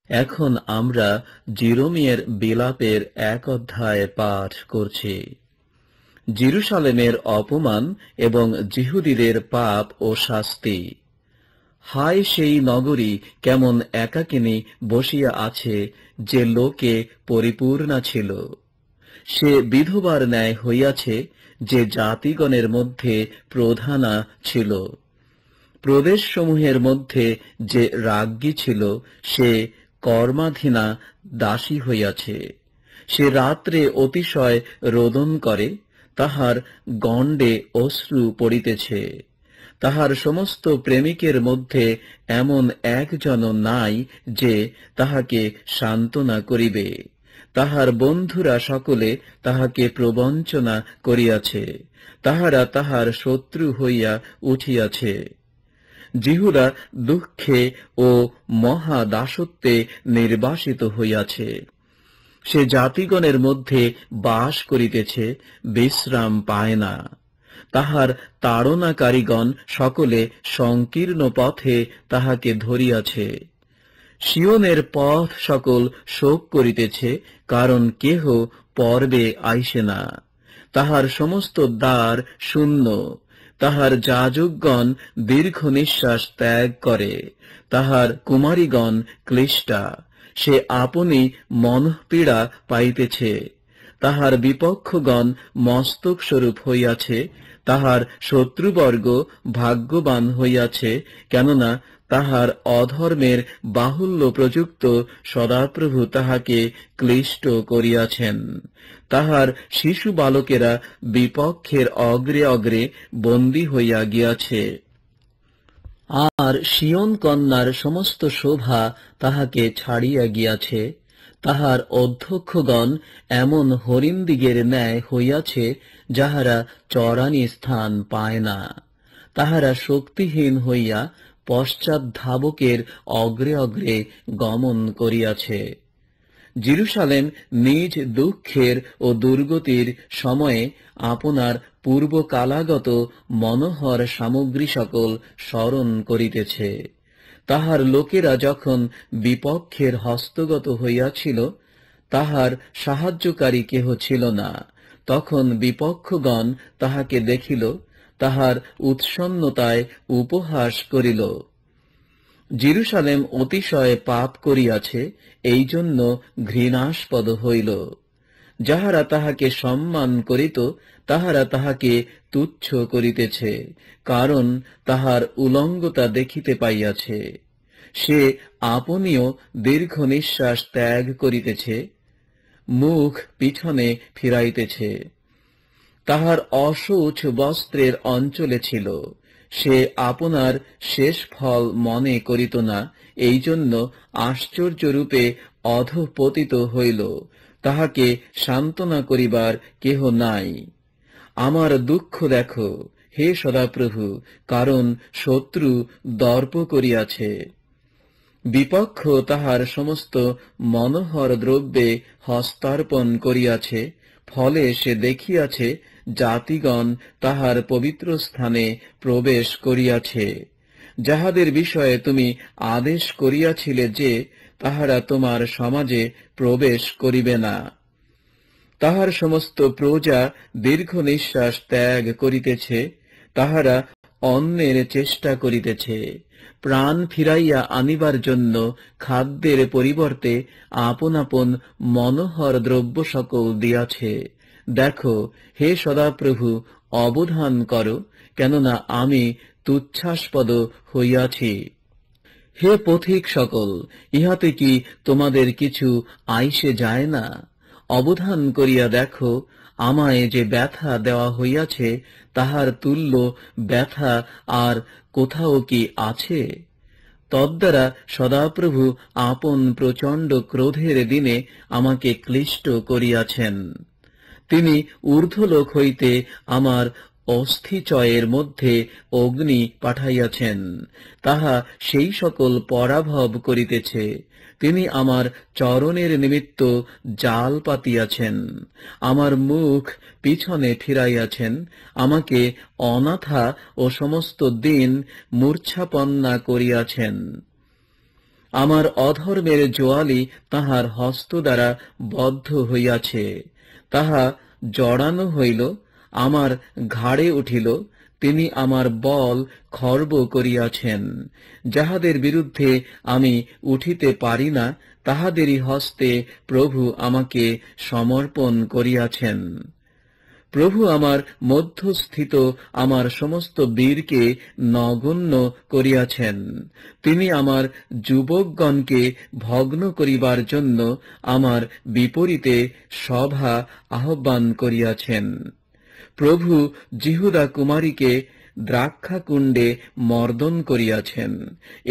এখন আমরা জিরোমিয়ের বিলাপের 1 অধ্যায় পাঠ করছি। জেরুসালেমের অপমান এবং যিহুদীদের পাপ ও শাস্তি। হায় সেই নগরী কেমন একাকিনী বসিয়া আছে, যে লোকে পরিপূর্ণা ছিল। সে বিধবার ন্যায় হইয়াছে, যে জাতিগণের মধ্যে প্রধানা ছিল। প্রদেশসমূহের মধ্যে যে রাজ্ঞী ছিল, সে কর্মাধীনা দাসী হইয়াছে। সে রাত্রে অতিশয় রোদন করে, তাহার গণ্ডে অশ্রু পড়িতেছে। তাহার সমস্ত প্রেমিকের মধ্যে এমন একজন নাই যে তাহাকে সান্ত্বনা করিবে। তাহার বন্ধুরা সকলে তাহাকে প্রবঞ্চনা করিয়াছে, তাহারা তাহার শত্রু হইয়া উঠিয়াছে। যিহুদা দুঃখে ও মহা দাসত্বে নির্বাসিত হইয়াছে। সে জাতিগণের মধ্যে বাস করিতেছে, বিশ্রাম পায় না। তাহার তাড়নাকারীগণ সকলে সংকীর্ণ পথে তাহাকে ধরিয়াছে। সিয়নের পথ সকল শোক করিতেছে, কারণ কেহ পর্বে আইসে না। তাহার সমস্ত দ্বার শূন্য। তাহার যাজকগণ দীর্ঘ নিঃশ্বাস ত্যাগ করে, তাহার কুমারীগণ ক্লিষ্টা। সে আপনি মনঃপীড়া পাইতেছে। তাহার বিপক্ষগণ মস্তক স্বরূপ হইয়াছে, তাহার শত্রুবর্গ ভাগ্যবান হইয়াছে, কেননা তাহার অধর্মের বাহুল্য প্রযুক্ত সদাপ্রভু তাহাকে ক্লিষ্ট করিয়াছেন। তাহার শিশু বালকেরা বিপক্ষের অগ্রে অগ্রে বন্দী হইয়া গিয়াছে। আর সিয়ন কন্যার সমস্ত শোভা তাহাকে ছাড়িয়া গিয়াছে। তাহার অধ্যক্ষগণ এমন হরিণদিগের ন্যায় হইয়াছে, যাহারা চরানি স্থান পায় না। তাহারা শক্তিহীন হইয়া পশ্চাৎ ধাবকের অগ্রে অগ্রে গমন করিয়াছে। জেরুসালেম নিজ দুঃখের ও দুর্গতির সময়ে আপনার পূর্বকালাগত মনোহর সামগ্রী সকল স্মরণ করিতেছে। তাহার লোকেরা যখন বিপক্ষের হস্তগত হইয়াছিল, তাহার সাহায্যকারী কেহ ছিল না। তখন বিপক্ষগণ তাহাকে দেখিল, তাহার উৎসন্নতায় উপহাস করিল। জেরুসালেম অতিশয় পাপ করিয়াছে, এই জন্য ঘৃণাস্পদ হইল। যাহারা তাহাকে সম্মান করিত, তাহারা তাহাকে তুচ্ছ করিতেছে, কারণ তাহার উলঙ্গতা দেখিতে পাইয়াছে। সে আপনিও দীর্ঘ নিঃশ্বাস ত্যাগ করিতেছে, মুখ পিছনে ফিরাইতেছে। তাহার অশৌচ বস্ত্রের অঞ্চলে ছিল। সে আপনার শেষ ফল মনে করিত না, এই জন্য আশ্চর্যরূপে অধঃপতিত হইল। তাহাকে সান্ত্বনা করিবার কেহ নাই। আমার দুঃখ দেখো, হে সদাপ্রভু, কারণ শত্রু দর্প করিয়াছে। বিপক্ষ তাহার সমস্ত মনোহর দ্রব্যে হস্তার্পণ করিয়াছে। ফলে সে দেখিয়াছে, জাতিগণ তাহার পবিত্র স্থানে প্রবেশ করিয়াছে, যাহাদের বিষয়ে তুমি আদেশ করিয়াছিলে যে তাহারা তোমার সমাজে প্রবেশ করিবে না। তাহার সমস্ত প্রজা দীর্ঘ নিঃশ্বাস ত্যাগ করিতেছে, তাহারা অন্যের চেষ্টা করিতেছে। প্রাণ ফিরাইয়া আনিবার জন্য খাদ্যের পরিবর্তে আপন আপন মনোহর দ্রব্য সকল দিয়াছে। দেখো, হে সদাপ্রভু, অবধান করো, কেননা আমি তুচ্ছাস্পদ হইয়াছি। হে পথিক সকল, ইহাতে কি তোমাদের কিছু আইসে যায় না? অবধান করিয়া দেখো, আমায় যে ব্যথা দেওয়া হইয়াছে, তাহার তুল্য ব্যথা আর কোথাও কি আছে? তদ্বারা সদাপ্রভু আপন প্রচণ্ড ক্রোধের দিনে আমাকে ক্লিষ্ট করিয়াছেন। তিনি ঊর্ধ্বলোক হইতে আমার অস্থিচয়ের মধ্যে অগ্নি পাঠাইয়াছেন, তাহা সেই সকল পরাভব করিতেছে। তিনি আমার চরণের নিমিত্ত জাল পাতিয়াছেন, আমার মুখ পিছনে ফিরাইয়াছেন, আমাকে অনাথা ও সমস্ত দিন মূর্ছাপন্না করিয়াছেন। আমার অধর্মের জোয়ালি তাহার হস্ত দ্বারা বদ্ধ হইয়াছে, তাহা জড়ানো হইল, আমার ঘাড়ে উঠিল। তিনি আমার বল খর্ব করিয়াছেন। যাহাদের বিরুদ্ধে আমি উঠিতে পারি না, তাহাদেরই হস্তে প্রভু আমাকে সমর্পণ করিয়াছেন। প্রভু আমার মধ্যস্থিত আমার সমস্ত বীরকে নগণ্য করিয়াছেন। তিনি আমার যুবকগণকে ভগ্ন করিবার জন্য আমার বিপরীতে সভা আহ্বান করিয়াছেন। প্রভু জিহুদা কুমারীকে দ্রাক্ষাকুণ্ডে মর্দন করিয়াছেন।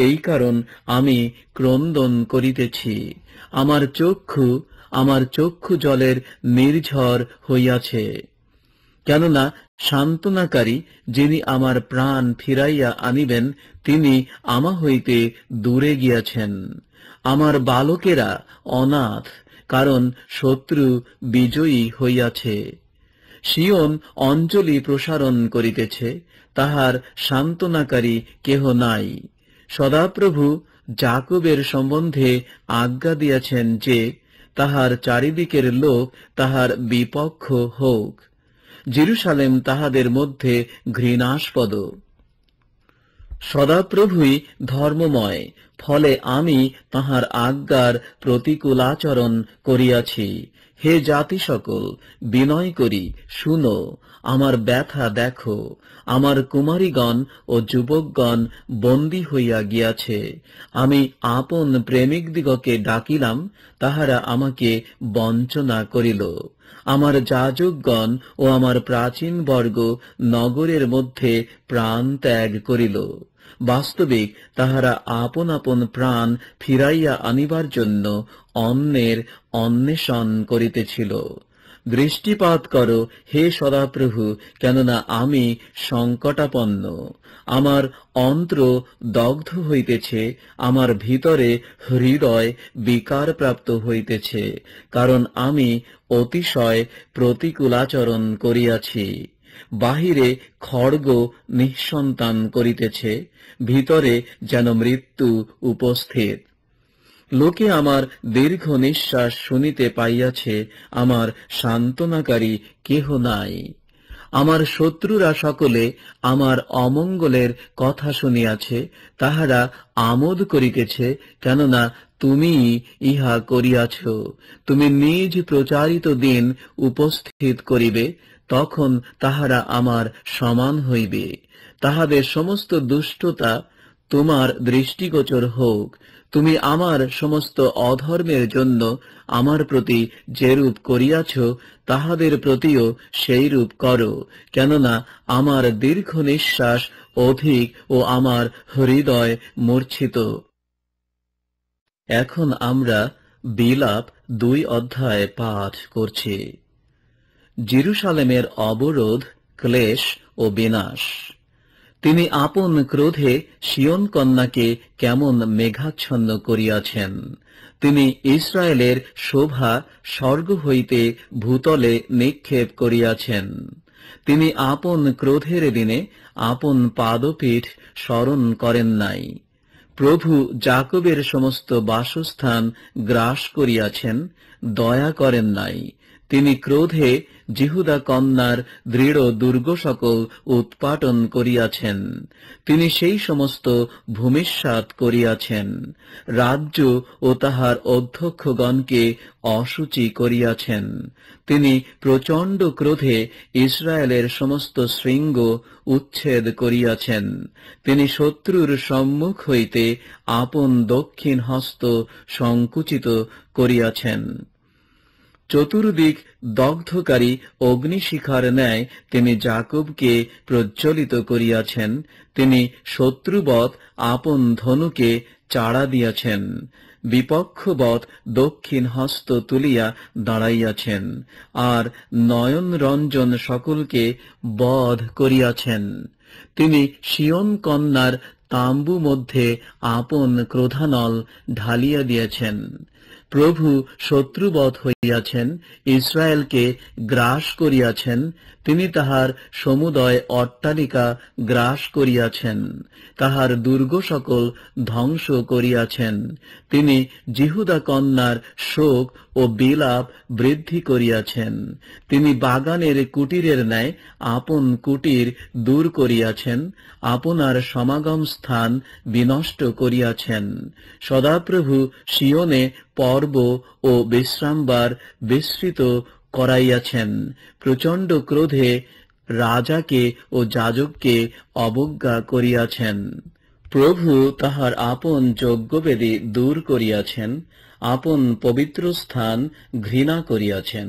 এই কারণ আমি ক্রন্দন করিতেছি। আমার চক্ষু জলের নির্ঝর হইয়াছে। কেননা সান্ত্বনাকারী যিনি আমার প্রাণ ফিরাইয়া আনিবেন, তিনি আমা হইতে দূরে গিয়াছেন। আমার বালকেরা অনাথ, কারণ শত্রু বিজয়ী হইয়াছে। সিয়ন অঞ্জলি প্রসারণ করিতেছে, তাহার সান্ত্বনাকারী কেহ নাই। সদাপ্রভু যাকবের সম্বন্ধে আজ্ঞা দিয়াছেন যে তাহার চারিদিকের লোক তাহার বিপক্ষ হোক। জেরুসালেম তাহাদের মধ্যে ঘৃণাস্পদ। সদাপ্রভুই ধর্মময়, ফলে আমি তাহার আজ্ঞার প্রতিকূলাচরণ করিয়াছি। হে জাতি সকল, বিনয় করি শুনো, আমার ব্যথা দেখো। আমার কুমারীগণ ও যুবকগণ বন্দী হইয়া গিয়াছে। আমি আপন প্রেমিকদিগকে ডাকিলাম, তাহারা আমাকে বঞ্চনা করিল। আমার যাজকগণ ও আমার প্রাচীন বর্গ নগরের মধ্যে প্রাণ ত্যাগ করিল। বাস্তবিক তাহারা আপন আপন প্রাণ ফিরাইয়া আনিবার জন্য অন্যের অন্বেষণ করিতেছিল। দৃষ্টিপাত করো হে সদাপ্রভু, কেননা আমি সংকটাপন্ন। আমার অন্ত্র দগ্ধ হইতেছে, আমার ভিতরে হৃদয় বিকারপ্রাপ্ত হইতেছে, কারণ আমি অতিশয় প্রতিকূলাচরণ করিয়াছি। বাহিরে খড়গ নিঃসন্তান করিতেছে, ভিতরে যেন মৃত্যু উপস্থিত। লোকে আমার দীর্ঘ নিঃশ্বাস শুনিতে পাইয়াছে, আমার সান্ত্বনাকারী কেহ নাই। আমার শত্রুরা সকলে আমার অমঙ্গলের কথা শুনিয়াছে, তাহারা আমোদ করিতেছে, কেননা তুমি ইহা করিয়াছ। তুমি নিজ প্রচারিত দিন উপস্থিত করিবে, তখন তাহারা আমার সমান হইবে। তাহাদের সমস্ত দুষ্টতা তোমার দৃষ্টিগোচর হোক। তুমি আমার সমস্ত অধর্মের জন্য আমার প্রতি যেরূপ করিয়াছ, তাহাদের প্রতিও সেইরূপ করো, কেননা আমার দীর্ঘ নিঃশ্বাস অধিক ও আমার হৃদয় মূর্ছিত। এখন আমরা বিলাপ 2 অধ্যায় পাঠ করছি। জেরুসালেমের অবরোধ, ক্লেশ ও বিনাশ। তিনি আপন ক্রোধে সিয়ন কন্যাকে কেমন মেঘাচ্ছন্ন করিয়াছেন। তিনি ইসরায়েলের শোভা স্বর্গ হইতে ভূতলে নিক্ষেপ করিয়াছেন। তিনি আপন ক্রোধের দিনে আপন পাদপীঠ স্মরণ করেন নাই। প্রভু যাকবের সমস্ত বাসস্থান গ্রাস করিয়াছেন, দয়া করেন নাই। তিনি ক্রোধে জিহুদা কন্যার দৃঢ় দুর্গ সকল উৎপাটন করিয়াছেন। তিনি সেই সমস্ত ভূমিষ্যাৎ করিয়াছেন। রাজ্য ও তাহার অধ্যক্ষগণকে অসুচি করিয়াছেন। তিনি প্রচণ্ড ক্রোধে ইসরায়েলের সমস্ত শৃঙ্গ উচ্ছেদ করিয়াছেন। তিনি শত্রুর সম্মুখ হইতে আপন দক্ষিণ হস্ত সংকুচিত করিয়াছেন। চতুর্দিক দগ্ধকারী অগ্নিশিখার ন্যায় তিনি যাকবকে প্রজ্বলিত করিয়াছেন। তিনি শত্রুবৎ আপন ধনুকে চাড়া দিয়াছেন, বিপক্ষবৎ দক্ষিণ হস্ত তুলিয়া দাঁড়াইয়াছেন, আর নয়ন রঞ্জন সকলকে বধ করিয়াছেন। তিনি সিয়ন কন্যার তাম্বু মধ্যে আপন ক্রোধানল ঢালিয়া দিয়েছেন। প্রভু শত্রুবৎ হইয়াছেন, ইসরায়েলকে গ্রাস করিয়াছেন। তিনি তাহার সমুদয় অট্টালিকা গ্রাস করিয়াছেন, তাহার দুর্গ সকল ধ্বংস করিয়াছেন। তিনি জিহুদা কন্যার শোক ও বিলাপ বৃদ্ধি করিয়াছেন। তিনি বাগানের কুটিরের ন্যায় আপন কুটির দূর করিয়াছেন, আপনার সমাগম স্থান বিনষ্ট করিয়াছেন। সদাপ্রভু সিয়নে পর্ব ও বিশ্রামবার বিস্তৃত করাইয়াছেন। প্রচণ্ড ক্রোধে রাজাকে ও যাজককে অবজ্ঞা করিয়াছেন। প্রভু তাহার আপন যজ্ঞবেদী দূর করিয়াছেন, আপন পবিত্র স্থান ঘৃণা করিয়াছেন।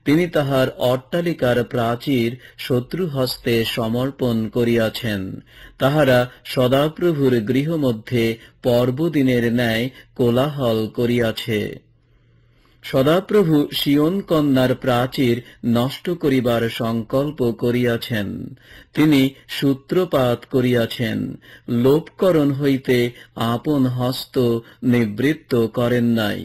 তিনি তাহার অট্টালিকার প্রাচীর শত্রু হস্তে সমর্পণ করিয়াছেন। তাহারা সদাপ্রভুর গৃহমধ্যে পর্বদিনের ন্যায় কোলাহল করিয়াছে। সদাপ্রভু সিয়ন কন্যার প্রাচীর নষ্ট করিবার সংকল্প করিয়াছেন। তিনি সূত্রপাত করিয়াছেন, লোপকরণ হইতে আপন হস্ত নিবৃত্ত করেন নাই।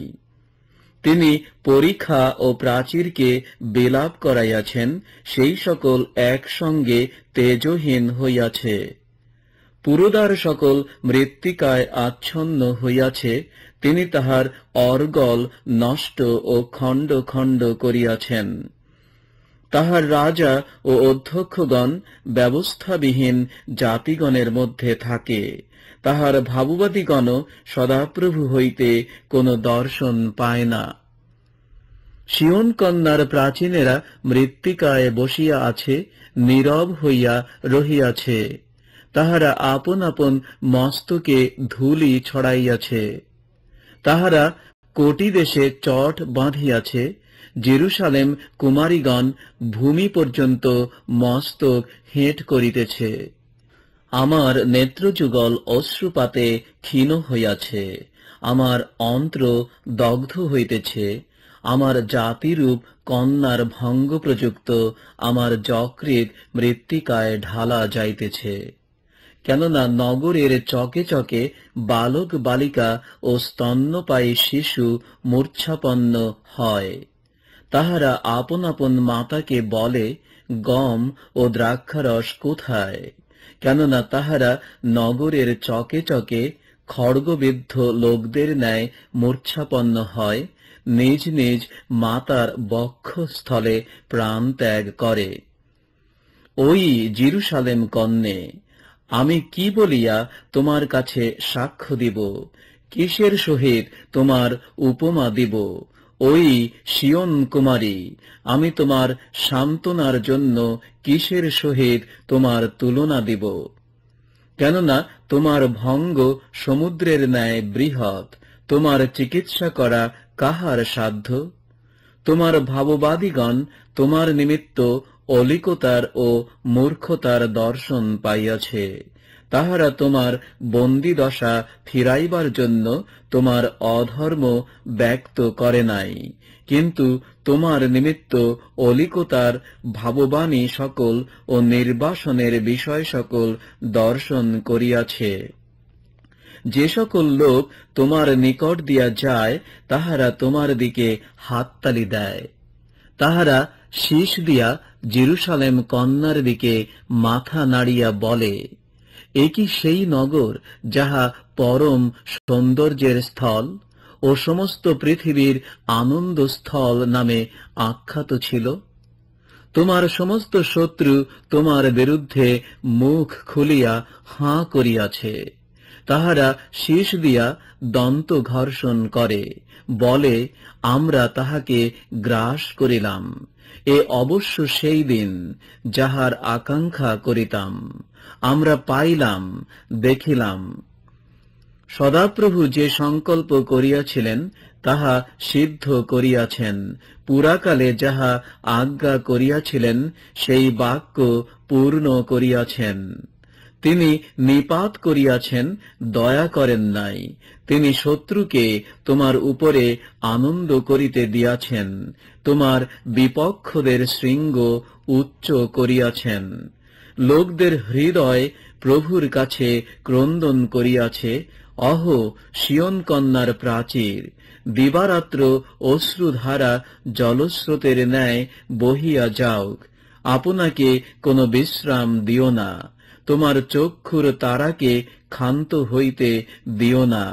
তিনি পরিখা ও প্রাচীরকে বিলাপ করাইয়াছেন, সেই সকল একসঙ্গে তেজহীন হইয়াছে। পুরোদার সকল মৃত্তিকায় আচ্ছন্ন হইয়াছে। তিনি তাহার অর্গল নষ্ট ও খণ্ড খণ্ড করিয়াছেন। তাহার রাজা ও অধ্যক্ষগণ ব্যবস্থাবিহীন জাতিগণের মধ্যে থাকে। তাহার ভাববাদীগণ সদাপ্রভু হইতে কোন দর্শন পায় না। সিয়ন কন্যার প্রাচীনেরা মৃত্তিকায় বসিয়া আছে, নীরব হইয়া রহিয়াছে। তাহারা আপন আপন মস্তকে ধূলি ছড়াইয়াছে। তাহারা কোটি দেশে চট বাঁধিয়াছে। জেরুসালেম কুমারীগণ ভূমি পর্যন্ত মস্তক হেঁট করিতেছে। আমার নেত্রযুগল অশ্রুপাতে ক্ষীণ হইয়াছে, আমার অন্ত্র দগ্ধ হইতেছে। আমার জাতিরূপ কন্যার ভঙ্গ প্রযুক্ত আমার যকৃৎ মৃত্তিকায় ঢালা যাইতেছে। কেননা নগরের চকে চকে বালক বালিকা ও স্তন্যপায়ী শিশু মূর্ছাপন্ন হয়। তাহারা আপন আপন মাতাকে বলে, গম ও দ্রাক্ষারস কোথায়? কেননা তাহারা নগরের চকে চকে খড়গবিদ্ধ লোকদের ন্যায় মূর্ছাপন্ন হয়, নিজ নিজ মাতার বক্ষস্থলে প্রাণ ত্যাগ করে। ওই জেরুসালেম কন্যে, আমি কি বলিয়া তোমার কাছে সাক্ষ্য দিব? কিসের সহিত তোমার উপমা দিব? ওই সিয়ন কুমারী, আমি তোমার সান্ত্বনার জন্য কিসের সহিত তোমার তুলনা দিব? কেননা তোমার ভঙ্গ সমুদ্রের ন্যায় বৃহৎ, তোমার চিকিৎসা করা কাহার সাধ্য? তোমার ভাববাদীগণ তোমার নিমিত্ত অলিকতার ও মূর্খতার দর্শন পাইয়াছে। তাহারা তোমার বন্দীদশা ফিরাইবার জন্য তোমার অধর্ম ব্যক্ত করে নাই, কিন্তু তোমার নিমিত্ত অলিকতার ভাববাণী সকল ও নির্বাসনের বিষয় সকল দর্শন করিয়াছে। যে সকল লোক তোমার নিকট দিয়া যায়, তাহারা তোমার দিকে হাততালি দেয়। তাহারা শীষ দিয়া জেরুসালেম কন্যার দিকে মাথা নাড়িয়া বলে, এ কি সেই নগর যাহা পরম সৌন্দর্যের স্থল ও সমস্ত পৃথিবীর আনন্দ স্থল নামে আখ্যাত ছিল? তোমার সমস্ত শত্রু তোমার বিরুদ্ধে মুখ খুলিয়া হাঁ করিয়াছে। তাহারা শীষ দিয়া দন্ত ঘর্ষণ করে, বলে, আমরা তাহাকে গ্রাস করিলাম। এ অবশ্য সেই দিন যাহার আকাঙ্ক্ষা করিতাম, আমরা পাইলাম, দেখিলাম। সদাপ্রভু যে সংকল্প করিয়াছিলেন তাহা সিদ্ধ করিয়াছেন। পুরাকালে যাহা আজ্ঞা করিয়াছিলেন সেই বাক্য পূর্ণ করিয়াছেন। তিনি নিপাত করিয়াছেন, দয়া করেন নাই। তিনি শত্রুকে তোমার উপরে আনন্দ করিতে দিয়াছেন, তোমার বিপক্ষদের শৃঙ্গ উচ্চ করিয়াছেন। লোকদের হৃদয় প্রভুর কাছে ক্রন্দন করিয়াছে, অহো সিয়ন কন্যার প্রাচীর, দিবারাত্র অশ্রুধারা জলস্রোতের ন্যায় বহিয়া যাওক, আপনাকে কোনো বিশ্রাম দিও না, তোমার চক্ষুর তারাকে ক্ষান্ত হইতে দিও না।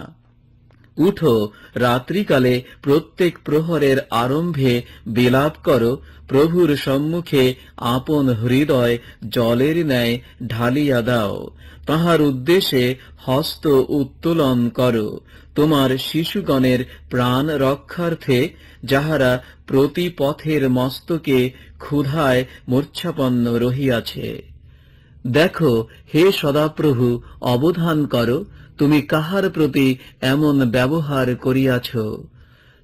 উঠো, রাত্রিকালে প্রত্যেক প্রহরের আরম্ভে বিলাপ করো, প্রভুর সম্মুখে আপন হৃদয় জলের ন্যায় ঢালিয়া দাও, তাহার উদ্দেশ্যে হস্ত উত্তোলন করো, তোমার শিশুগণের প্রাণ রক্ষার্থে, যাহারা প্রতি পথের মস্তকে ক্ষুধায় মূর্ছাপন্ন রহিয়াছে। দেখো, হে সদাপ্রভু, অবধান করো, তুমি কাহার প্রতি এমন ব্যবহার করিয়াছ।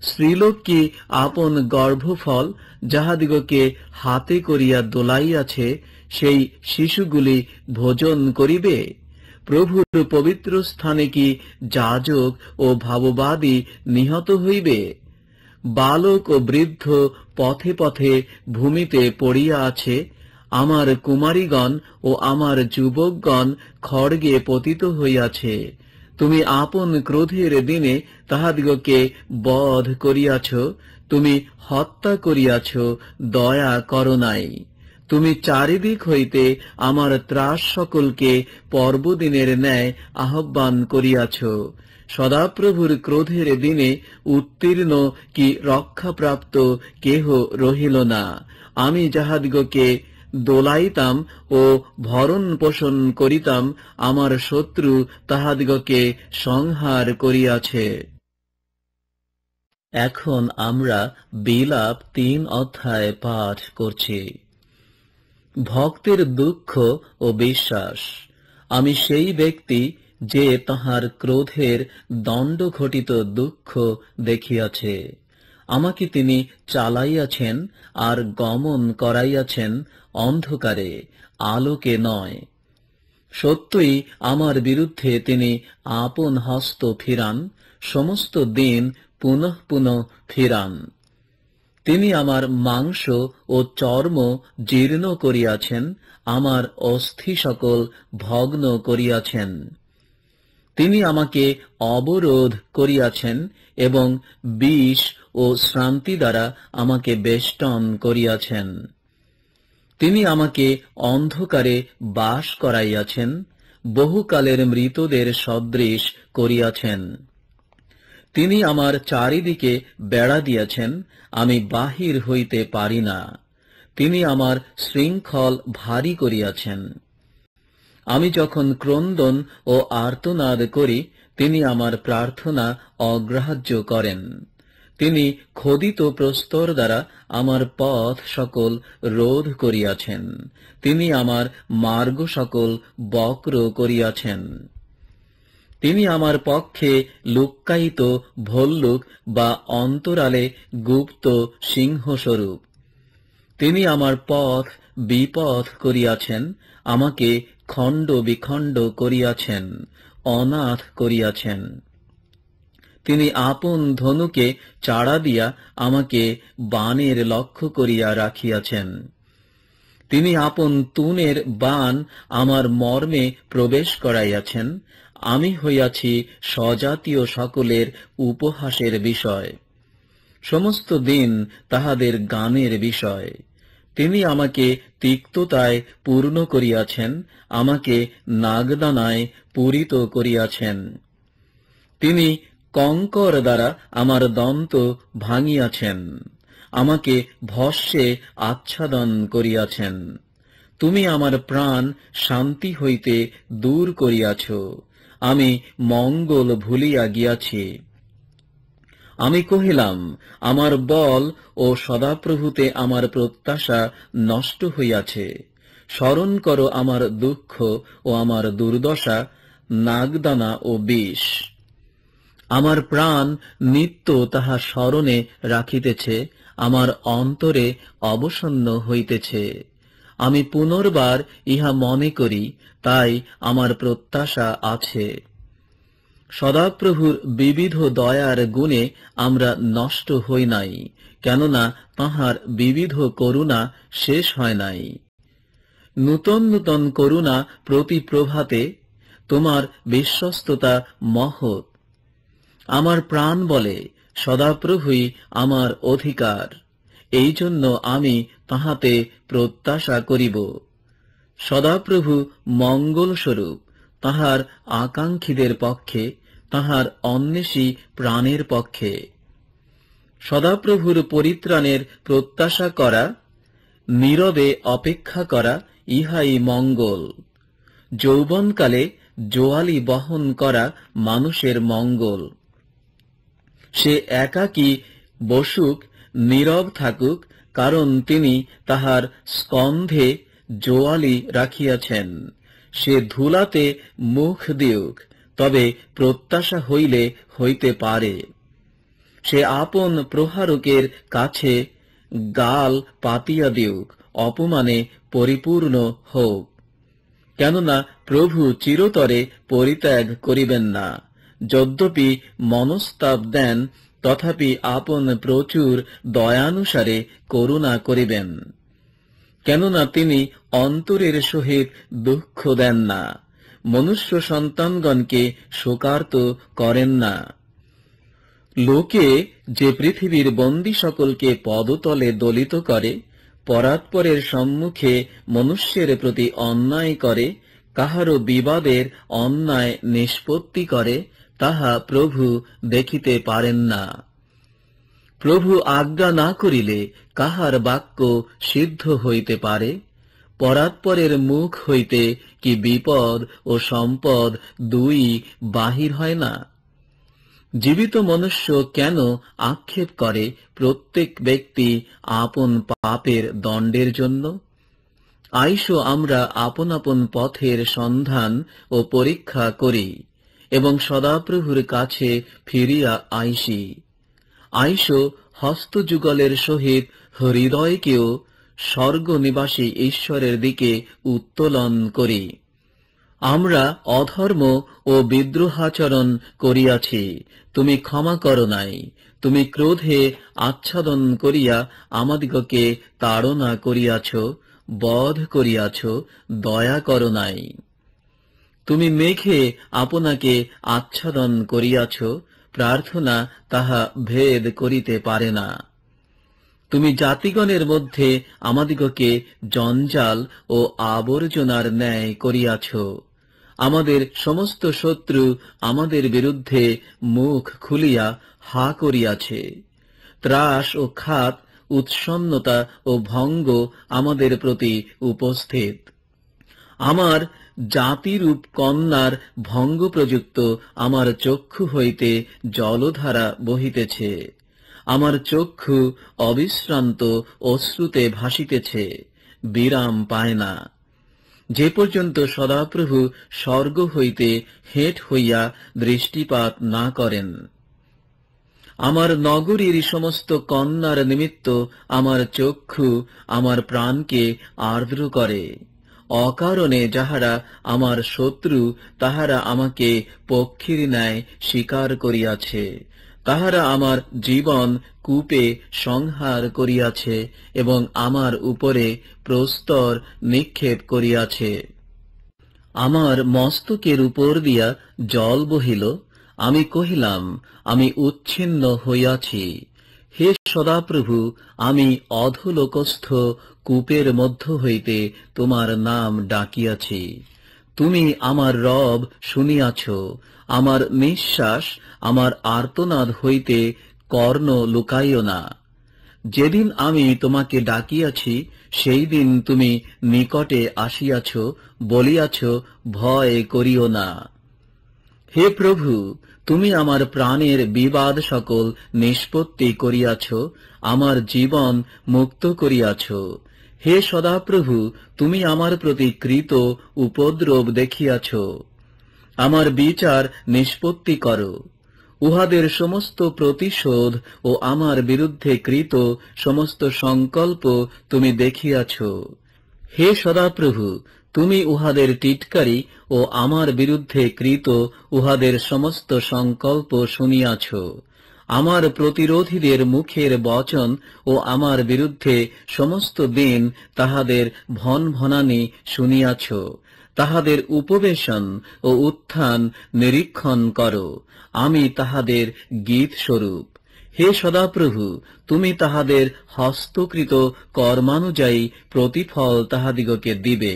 স্ত্রীলোক কি আপন গর্ভফল যাহাদিগকে হাতে করিয়া দোলাইয়াছে, সেই শিশুগুলি ভোজন করিবে? প্রভুর পবিত্র স্থানে কি যাজক ও ভাববাদী নিহত হইবে? বালক ও বৃদ্ধ পথে পথে ভূমিতে পড়িয়া আছে, আমার কুমারীগণ ও আমার যুবকগণ খড়গে পতিত হইয়াছে। তুমি আপন ক্রোধের দিনে তাহাদিগকে বধ করিয়াছ, তুমি হত্যা করিয়াছ, দয়া করো নাই। তুমি চারিদিক হইতে আমার ত্রাস সকলকে পর্বদিনের ন্যায় আহ্বান করিয়াছ। সদাপ্রভুর ক্রোধের দিনে উত্তীর্ণ কি রক্ষাপ্রাপ্ত কেহ রহিল না। আমি যাহাদিগকে দোলাইতাম ও ভরণ পোষণ করিতাম, আমার শত্রু তাহাদিগকে সংহার করিয়াছে। এখন আমরা বিলাপ ৩ অধ্যায় পাঠ করছি। ভক্তের দুঃখ ও বিশ্বাস। আমি সেই ব্যক্তি যে তাহার ক্রোধের দণ্ড ঘটিত দুঃখ দেখিয়াছে। আমাকে তিনি চালাইয়াছেন আর গমন করাইয়াছেন অন্ধকারে, আলোকে নয়। সত্যই আমার বিরুদ্ধে তিনি আপন হস্ত ফিরান, সমস্ত দিন পুনঃ পুনঃ ফিরান। তিনি আমার মাংস ও চর্ম জীর্ণ করিয়াছেন, আমার অস্থি সকল ভগ্ন করিয়াছেন। তিনি আমাকে অবরোধ করিয়াছেন এবং বিষ ও শ্রান্তি দ্বারা আমাকে বেষ্টন করিয়াছেন। তিনি আমাকে অন্ধকারে বাস করাইয়াছেন, বহুকালের মৃতদের সদৃশ করিয়াছেন। তিনি আমার চারিদিকে বেড়া দিয়াছেন, আমি বাহির হইতে পারি না। তিনি আমার শৃঙ্খল ভারী করিয়াছেন। আমি যখন ক্রন্দন ও আর্তনাদ করি, তিনি আমার প্রার্থনা অগ্রাহ্য করেন। তিনি খোদিত প্রস্তর দ্বারা আমার পথ সকল রোধ করিয়াছেন। তিনি আমার মার্গ সকল বক্র করিয়াছেন। তিনি আমার পক্ষে লুক্কায়িত ভল্লুক বা অন্তরালে গুপ্ত সিংহস্বরূপ। তিনি আমার পথ বিপথ করিয়াছেন, আমাকে খণ্ড বিখণ্ড করিয়াছেন, অনাথ করিয়াছেন। তিনি আপন ধনুকে চাড়া দিয়া আমাকে বাণের লক্ষ্য করিয়া রাখিয়াছেন। তিনি আপন তুনের বাণ আমার মর্মে প্রবেশ করাইয়াছেন। আমি হইয়াছি স্বজাতীয় সকলের উপহাসের বিষয়, সমস্ত দিন তাহাদের গানের বিষয়। তিনি আমাকে তিক্ততায় পূর্ণ করিয়াছেন, আমাকে নাগদানায় পূরিত করিয়াছেন। তিনি কঙ্কর দ্বারা আমার দন্ত ভাঙিয়াছেন, আমাকে ভস্যে আচ্ছাদন করিয়াছেন। তুমি আমার প্রাণ শান্তি হইতে দূর করিয়াছ, আমি মঙ্গল ভুলিয়া গিয়াছি। আমি কহিলাম, আমার বল ও সদাপ্রভুতে আমার প্রত্যাশা নষ্ট হইয়াছে। স্মরণ করো আমার দুঃখ ও আমার দুর্দশা, নাগদানা ও বিষ। আমার প্রাণ নিত্য তাহা স্মরণে রাখিতেছে, আমার অন্তরে অবসন্ন হইতেছে। আমি পুনর্বার ইহা মনে করি, তাই আমার প্রত্যাশা আছে। সদাপ্রভুর বিবিধ দয়ার গুণে আমরা নষ্ট হই নাই, কেননা তাঁহার বিবিধ করুণা শেষ হয় নাই। নূতন নূতন করুণা প্রতি প্রভাতে, তোমার বিশ্বস্ততা মহৎ। আমার প্রাণ বলে, সদাপ্রভুই আমার অধিকার, এই জন্য আমি তাহাতে প্রত্যাশা করিব। সদাপ্রভু মঙ্গলস্বরূপ, তাহার আকাঙ্ক্ষীদের পক্ষে, তাহার অন্বেষী প্রাণের পক্ষে। সদাপ্রভুর পরিত্রাণের প্রত্যাশা করা, নীরবে অপেক্ষা করা, ইহাই মঙ্গল। যৌবনকালে জোয়ালি বহন করা মানুষের মঙ্গল। সে একাকী বসুক, নীরব থাকুক, কারণ তিনি তাহার স্কন্ধে জোয়ালি রাখিয়াছেন। সে ধুলাতে মুখ দিউক, তবে প্রত্যাশা হইলে হইতে পারে। সে আপন প্রহারকের কাছে গাল পাতিয়া দিউক, অপমানে পরিপূর্ণ হোক। কেননা প্রভু চিরতরে পরিত্যাগ করিবেন না। যদ্যপি মনস্তাপ দেন, তথাপি আপন প্রচুর দয়ানুসারে করুণা করিবেন। কেননা তিনি অন্তরের সহিত দুঃখ দেন না, মনুষ্য সন্তানগণকে শোকার্ত করেন না। লোকে যে পৃথিবীর বন্দী সকলকে পদতলে দলিত করে, পরাৎপরের সম্মুখে মনুষ্যের প্রতি অন্যায় করে, কাহারও বিবাদের অন্যায় নিষ্পত্তি করে, তাহা প্রভু দেখিতে পারেন না। প্রভু আজ্ঞা না করিলে কাহার বাক্য সিদ্ধ হইতে পারে? পরাৎপরের মুখ হইতে কি বিপদ ও সম্পদ দুই বাহির হয় না? জীবিত মনুষ্য কেন আক্ষেপ করে প্রত্যেক ব্যক্তি আপন পাপের দণ্ডের জন্য? আইসো আমরা আপন আপন পথের সন্ধান ও পরীক্ষা করি এবং সদাপ্রভুর কাছে ফিরিয়া আইসি। আইসো হস্তযুগলের সহিত হৃদয়কেও স্বর্গনিবাসী ঈশ্বরের দিকে উত্তোলন করি। আমরা অধর্ম ও বিদ্রোহাচরণ করিয়াছি, তুমি ক্ষমা করো নাই। তুমি ক্রোধে আচ্ছাদন করিয়া আমাদিগকে তাড়না করিয়াছ, বধ করিয়াছ, দয়া করো নাই। তুমি মেঘে আপনাকে আচ্ছাদন করিয়াছ, প্রার্থনা তাহা ভেদ করিতে পারে না। তুমি জাতিগণের মধ্যে আমাদিগকে জঞ্জাল ও আবর্জনার ন্যায় করিয়াছ। আমাদের সমস্ত শত্রু আমাদের বিরুদ্ধে মুখ খুলিয়া হা করিয়াছে। ত্রাস ও খাত, উৎসন্নতা ও ভঙ্গ আমাদের প্রতি উপস্থিত। আমার জাতিরূপ কন্যার ভঙ্গ প্রযুক্ত আমার চক্ষু হইতে জলধারা বহিতেছে। আমার চক্ষু অবিশ্রান্ত অশ্রুতে ভাসিতেছে, বিরাম পায় না, যে পর্যন্ত সদাপ্রভু স্বর্গ হইতে হেঁট হইয়া দৃষ্টিপাত না করেন। আমার নগরীর সমস্ত কন্যার নিমিত্ত আমার চক্ষু আমার প্রাণকে আর্দ্র করে। অকারণে যাহারা আমার শত্রু, তাহারা আমাকে পক্ষীর ন্যায় স্বীকার করিয়াছে। তাহারা আমার জীবন কূপে সংহার করিয়াছে এবং আমার উপরে প্রস্তর নিক্ষেপ করিয়াছে। আমার মস্তকের উপর দিয়া জল বহিল। আমি কহিলাম, আমি উচ্ছিন্ন হইয়াছি। হে সদাপ্রভু, আমি অধোলোকস্থ কূপের মধ্য হইতে তোমার নাম ডাকিয়াছি। তুমি আমার রব শুনিয়াছ। আমার নিঃশ্বাস, আমার আর্তনাদ হইতে কর্ণ লুকাইও না। যেদিন আমি তোমাকে ডাকিয়াছি, সেই দিন তুমি নিকটে আসিয়াছ, বলিয়াছ, ভয় করিও না। হে প্রভু, তুমি আমার প্রাণের বিবাদ সকল নিষ্পত্তি করিয়াছ, আমার জীবন মুক্ত করিয়াছ। হে সদাপ্রভু, তুমি আমার প্রতি কৃত উপদ্রব দেখিয়াছ। আমার বিচার নিষ্পত্তি করো। উহাদের সমস্ত প্রতিশোধ ও আমার বিরুদ্ধে কৃত সমস্ত সংকল্প তুমি দেখিয়াছ। হে সদাপ্রভু, তুমি উহাদের টিটকারি ও আমার বিরুদ্ধে কৃত উহাদের সমস্ত সংকল্প শুনিয়াছ। আমার প্রতিরোধীদের মুখের বচন ও আমার বিরুদ্ধে সমস্ত দিন তাহাদের ভনভনানি শুনিয়াছ। তাহাদের উপবেশন ও উত্থান নিরীক্ষণ করো। আমি তাহাদের গীত স্বরূপ। হে সদাপ্রভু, তুমি তাহাদের হস্তকৃত কর্মানুযায়ী প্রতিফল তাহাদিগকে দিবে।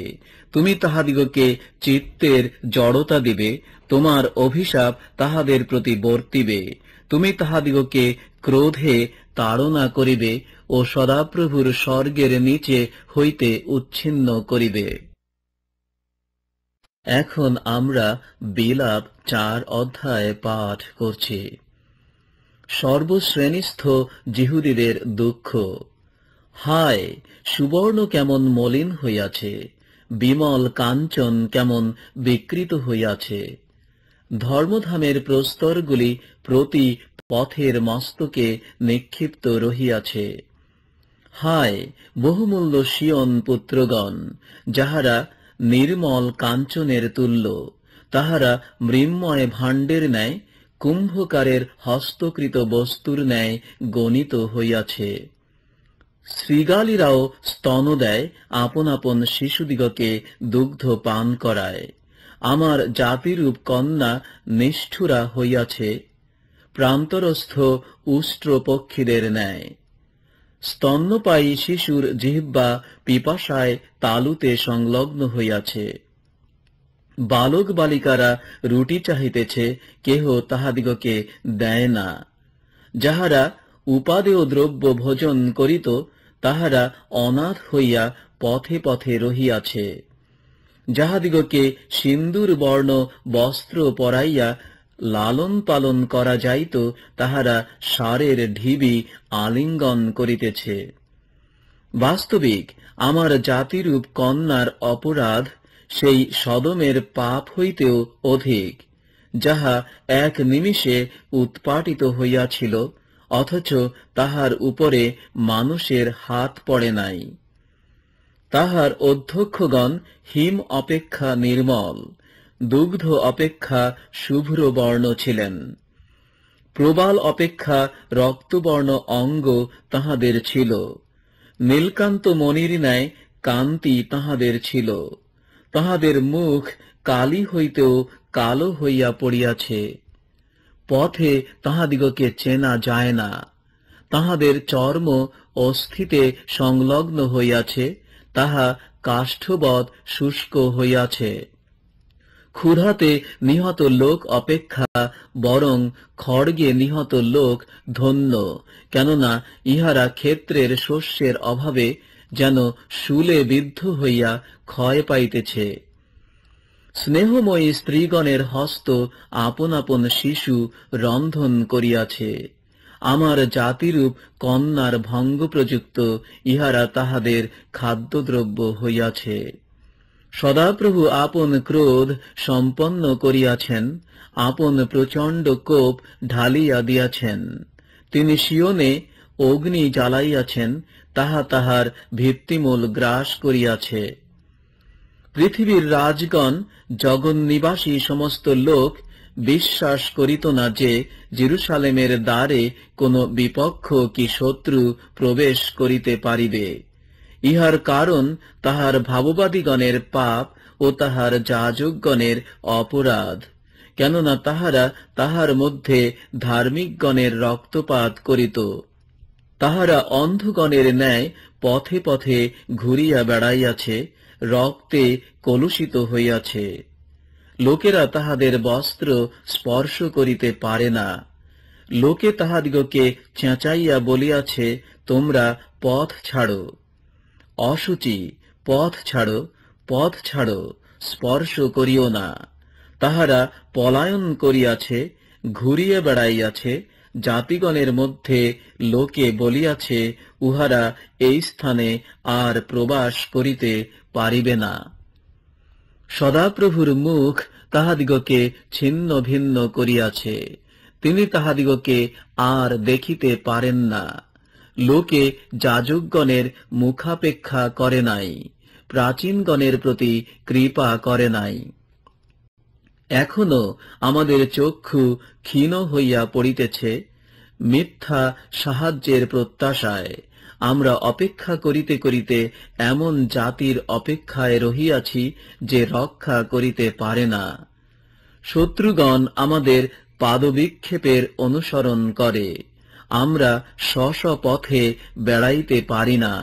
তুমি তাহাদিগকে চিত্তের জড়তা দিবে, তোমার অভিশাপ তাহাদের প্রতি বর্তিবে। তুমি তাহাদিগকে ক্রোধে তাড়না করিবে ও সদাপ্রভুর স্বর্গের নিচে হইতে উচ্ছিন্ন করিবে। এখন আমরা বিলাপ 4 অধ্যায় পাঠ করছি। সর্বশ্রেণীস্থ যিহুদীদের দুঃখ। হায়, সুবর্ণ কেমন মলিন হইয়াছে, বিমল কাঞ্চন কেমন বিকৃত হইয়াছে। ধর্মধামের প্রস্তরগুলি প্রতি পথের মস্তকে নিক্ষিপ্ত রহিয়াছে। হায়, বহুমূল্য সিয়ন পুত্রগণ, যাহারা নির্মল কাঞ্চনের তুল্য, তাহারা মৃন্ময় ভাণ্ডের ন্যায়, কুম্ভকারের হস্তকৃত বস্তুর ন্যায় গণিত হইয়াছে। শৃগালীরাও স্তন দেয়, আপন আপন শিশুদিগকে দুগ্ধ পান করায়। আমার জাতিরূপ কন্যা নিষ্ঠুরা হইয়াছে, প্রান্তরস্থ উষ্ট্র পক্ষীদের ন্যায়। স্তন্যপায়ী শিশুর জিহ্বা পিপাসায় তালুতে সংলগ্ন হইয়াছে। বালক বালিকারা রুটি চাহিতেছে, কেহ তাহাদিগকে দেয় না। যাহারা উপাদেয় দ্রব্য ভোজন করিত, তাহারা অনাথ হইয়া পথে পথে রহিয়াছে। যাহাদিগকে সিন্দুর বর্ণ বস্ত্র পরাইয়া লালন পালন করা যাইত, তাহারা সারের ঢিবি আলিঙ্গন করিতেছে। বাস্তবিক আমার জাতিরূপ কন্যার অপরাধ সেই সদমের পাপ হইতেও অধিক, যাহা এক নিমিষে উৎপাটিত হইয়াছিল, অথচ তাহার উপরে মানুষের হাত পড়ে নাই। তাহার অধ্যক্ষগণ হিম অপেক্ষা নির্মল, দুগ্ধ অপেক্ষা শুভ্র বর্ণ ছিলেন। প্রবাল অপেক্ষা রক্তবর্ণ অঙ্গ তাহাদের ছিল। নীলকান্ত মণির ন্যায় কান্তি তাহাদের ছিল। তাহাদের মুখ কালি হইতেও কালো হইয়া পড়িয়াছে। পথে তাহাদিগকে চেনা যায় না। তাহাদের চর্ম অস্থিতে সংলগ্ন হইয়াছে, তাহা কাষ্ঠবৎ শুষ্ক হইয়াছে। ক্ষুধাতে নিহত লোক অপেক্ষা বরং খড়গে নিহত লোক ধন্য, কেননা ইহারা ক্ষেত্রের শস্যের অভাবে যেন শূলে বিদ্ধ হইয়া ক্ষয় পাইতেছে। স্নেহময়ী স্ত্রীগণের হস্ত আপন আপন শিশু রন্ধন করিয়াছে। আমার জাতিরূপ কন্যার ভঙ্গ প্রযুক্ত ইহারা তাহাদের খাদ্যদ্রব্য হইয়াছে। সদাপ্রভু আপন ক্রোধ সম্পন্ন করিয়াছেন, আপন প্রচণ্ড কোপ ঢালিয়া দিয়াছেন। তিনি সিয়নে অগ্নি জ্বালাইয়াছেন, তাহা তাহার ভিত্তিমূল গ্রাস করিয়াছে। পৃথিবীর রাজগণ, জগন্নিবাসী সমস্ত লোক বিশ্বাস করিত না যে জেরুসালেমের দ্বারে কোন বিপক্ষ কি শত্রু প্রবেশ করিতে পারিবে। ইহার কারণ তাহার ভাববাদীগণের পাপ ও তাহার যাজকগণের অপরাধ, কেননা তাহারা তাহার মধ্যে ধার্মিকগণের রক্তপাত করিত। তাহারা অন্ধগণের ন্যায় পথে পথে ঘুরিয়া বেড়াইয়াছে, রক্তে কলুষিত হইয়াছে। লোকেরা তাহাদের বস্ত্র স্পর্শ করিতে পারে না। লোকে তাহাদিগকে চেঁচাইয়া বলিয়াছে, তোমরা পথ ছাড়ো। অসুচি, পথ ছাড়ো, পথ ছাড়ো, স্পর্শ করিও না। তাহারা পলায়ন করিয়াছে, ঘুরিয়া বেড়াইয়াছে। জাতিগণের মধ্যে লোকে বলিয়াছে, উহারা এই স্থানে আর প্রবাস করিতে পারিবে না। সদাপ্রভুর মুখ তাহাদিগকে ছিন্ন ভিন্ন করিয়াছে, তিনি তাহাদিগকে আর দেখিতে পারেন না। লোকে যাজকগণের মুখাপেক্ষা করে নাই, প্রাচীনগণের প্রতি কৃপা করে নাই। এখনো আমাদের চক্ষু ক্ষীণ হইয়া পড়িতেছে, মিথ্যা সাহায্যের প্রত্যাশায় আমরা অপেক্ষা করিতে করিতে এমন জাতির অপেক্ষায় রহিয়াছি যে রক্ষা করিতে পারে না। শত্রুগণ আমাদের পাদবিক্ষেপের অনুসরণ করে, আমরা স্ব পথে বেড়াইতে পারি না।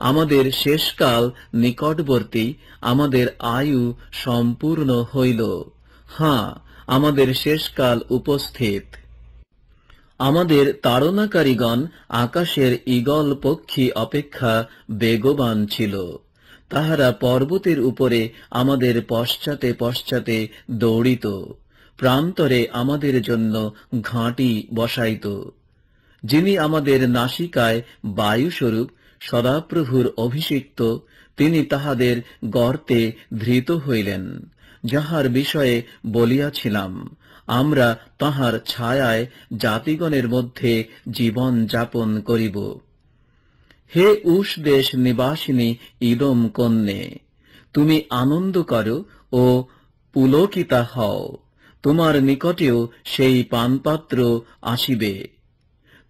আমাদের শেষকাল নিকটবর্তী, আমাদের আয়ু সম্পূর্ণ হইল। হাঁ, আমাদের শেষকাল উপস্থিত। আমাদের তাড়নাকারীগণ আকাশের ঈগল পক্ষী অপেক্ষা বেগবান ছিল। তাহারা পর্বতের উপরে আমাদের পশ্চাতে পশ্চাতে দৌড়িত, প্রান্তরে আমাদের জন্য ঘাঁটি বসাইত। যিনি আমাদের নাসিকায় বায়ুস্বরূপ, সদাপ্রভুর অভিষিক্ত, তিনি তাহাদের গর্তে ধৃত হইলেন, যাহার বিষয়ে বলিয়াছিলাম, আমরা তাহার ছায়ায় জাতিগণের মধ্যে জীবন যাপন করিব। হে উশ দেশ নিবাসিনী ইদোম কন্যে, তুমি আনন্দ করো ও পুলকিতা হও, তোমার নিকটেও সেই পানপাত্র আসিবে।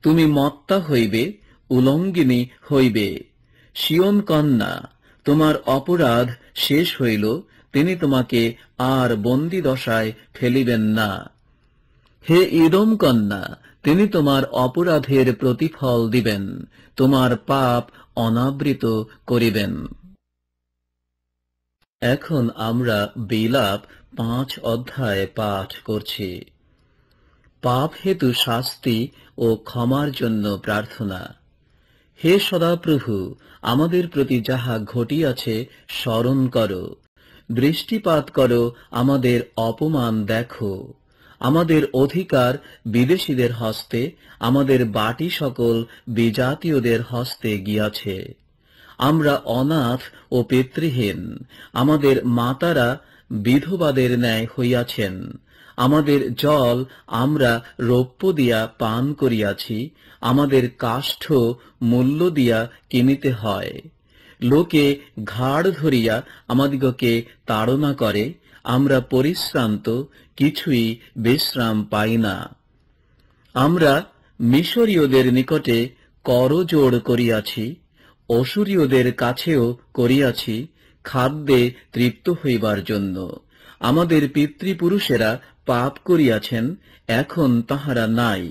তুমি মত্তা হইবে, উলঙ্গিনী হইবে। সিয়ন কন্যা, তোমার অপরাধ শেষ হইল, তিনি তোমাকে আর বন্দী দশায় ফেলিবেন না। হে ইদোম কন্যা, তিনি তোমার অপরাধের প্রতিফল দিবেন, তোমার পাপ অনাবৃত করিবেন। এখন আমরা বিলাপ 5 অধ্যায় পাঠ করছি। পাপ হেতু শাস্তি ও ক্ষমার জন্য প্রার্থনা। হে সদাপ্রভু, আমাদের প্রতি যাহা ঘটিয়াছে স্মরণ করো, দৃষ্টিপাত করো, আমাদের অপমান দেখো। আমাদের অধিকার বিদেশীদের হস্তে, আমাদের বাটি সকল বিজাতীয়দের হস্তে গিয়াছে। আমরা অনাথ ও পিতৃহীন, আমাদের মাতারা বিধবাদের ন্যায় হইয়াছেন। আমাদের জল আমরা রৌপ্য দিয়া পান করিয়াছি, আমাদের কাষ্ঠ মূল্য দিয়া কিনিতে হয়। লোকে ঘাড় ধরিয়া আমাদিগকে তাড়না করে, আমরা পরিশ্রান্ত, কিছুই বিশ্রাম পাই না। আমরা মিশরীয়দের নিকটে করজোড় করিয়াছি, অসুরীয়দের কাছেও করিয়াছি, খাদ্যে তৃপ্ত হইবার জন্য। আমাদের পিতৃপুরুষেরা পাপ করিয়াছেন, এখন তাহারা নাই,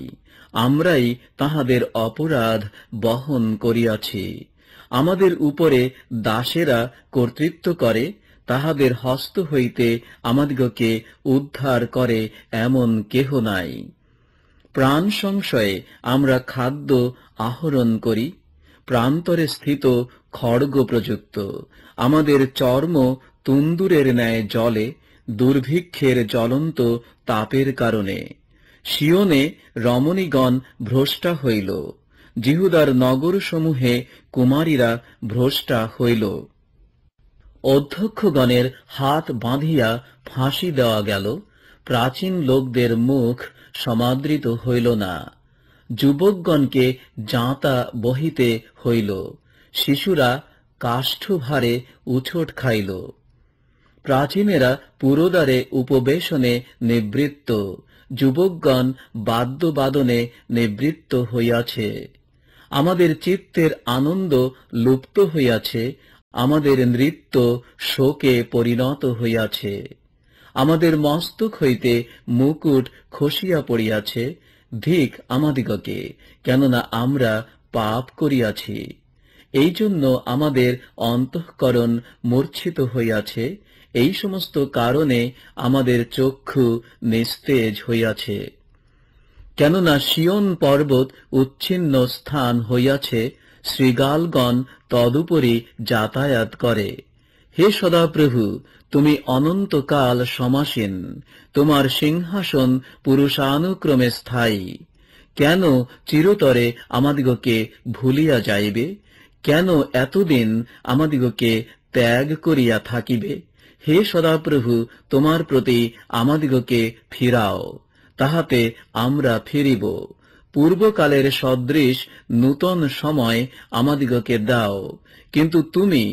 আমরাই তাহাদের অপরাধ বহন করিয়াছি। আমাদের উপরে দাসেরা কর্তৃত্ব করে, তাহাদের হস্ত হইতে আমাদিগকে উদ্ধার করে এমন কেহ নাই। প্রাণ সংশয়ে আমরা খাদ্য আহরণ করি, প্রান্তরে স্থিত খড়গ প্রযুক্ত। আমাদের চর্ম তুন্দুরের ন্যায় জ্বলে, দুর্ভিক্ষের জ্বলন্ত তাপের কারণে। সিয়নে রমণীগণ ভ্রষ্টা হইল, জিহুদার নগরসমূহে কুমারীরা ভ্রষ্টা হইল। অধ্যক্ষগণের হাত বাঁধিয়া ফাঁসি দেওয়া গেল, প্রাচীন লোকদের মুখ সমাদৃত হইল না। যুবকগণকে জাঁতা বহিতে হইল, শিশুরা কাষ্ঠভারে উছোট খাইল। প্রাচীনেরা পুরোদারে উপবেশনে নিবৃত্ত, যুবকগণ বাদ্যবাদনে নিবৃত্ত হইয়াছে। আমাদের চিত্তের আনন্দ লুপ্ত হইয়াছে, আমাদের নৃত্য শোকে পরিণত হইয়াছে। আমাদের মস্তক হইতে মুকুট খসিয়া পড়িয়াছে, ধিক আমাদিগকে, কেননা আমরা পাপ করিয়াছি। এই জন্য আমাদের অন্তঃকরণ মূর্ছিত হইয়াছে, এই সমস্ত কারণে আমাদের চক্ষু নিস্তেজ হইয়াছে। কেননা সিয়ন পর্বত উচ্ছিন্ন স্থান হইয়াছে, শৃগালগণ তদুপরি যাতায়াত করে। হে সদাপ্রভু, তুমি অনন্তকাল সমাসীন, তোমার সিংহাসন পুরুষানুক্রমে স্থায়ী। কেন চিরতরে আমাদিগকে ভুলিয়া যাইবে? কেন এতদিন আমাদিগকে ত্যাগ করিয়া থাকিবে? হে সদাপ্রভু, তোমার প্রতি আমাদিগকে ফিরাও, তাহাতে আমরা ফিরিব। পূর্বকালের সদৃশ নূতন সময় আমাদিগকে দাও, কিন্তু তুমি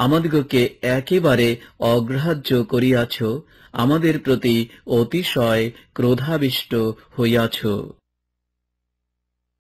আমাদিগকে একেবারে অগ্রাহ্য করিয়াছ, আমাদের প্রতি অতিশয় ক্রোধাবিষ্ট হইয়াছ।